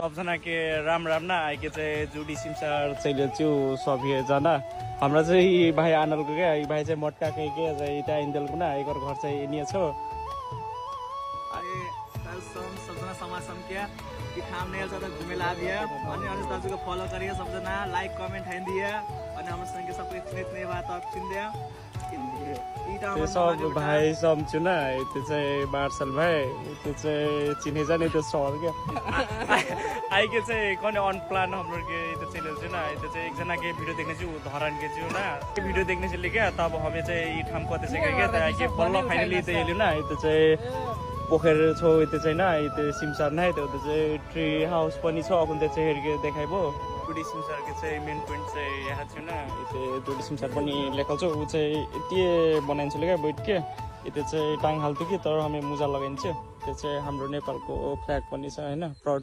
सबजना के राम राम ना आइके चाहिँ जुडी सिमसार चाहिँ छु सबैजना हाम्रो चाहिँ भाइ आनलको क्या भाइ चाहिँ मटकाकै के चाहिँ इटा इन्देलको ना एकर घर चाहिँ एनिया छ अरे सबजना समाज समक्या कि थाम्बनेल छ त घुमेर आदिया अनि अनुज दाजुको फलो गरिए सबजना लाइक कमेन्ट हानिदिए अनि हाम्रो सँगै सबै चिन्ने बात चिन्दिया त्यो सब भाइ सब छु ना त्यो चाहिँ मार्शल भाइ त्यो चाहिँ चिने जाने त्यो सहर क्या आइके चाहिँ कने अन प्लान हाम्रो के त्यो चले छु ना त्यो चाहिँ एकजना के भिडियो देख्ने छु धरान के छु ना त्यो भिडियो देख्ने चाहिँ क्या तब हमें चाहिँ ई ठाम कतै चाहिँ क्या त आइके बल्ल फाइनली त्यो हेल्यो ना त्यो चाहिँ पोखर छौ त्यो चाहिँ ना त्यो सिमसार नै त्यो चाहिँ ट्री हाउस पनि छ कुन त्यो चाहिँ हेर्के देखाइबो जुडी सिमसार के चाहिँ मेन पोइन्ट चाहिँ यहाँ छु ना त्यो जुडी सिमसार पनि लेखल छ ऊ चाहिँ यति बनाइन्छ क्या बैठ के त्यो चाहिँ टाङ हाल्थ्यो कि तर हामी मुजा लगाइन्छ त्यो चाहिँ हाम्रो नेपालको फ्ल्याग पनि छ हैन प्राउड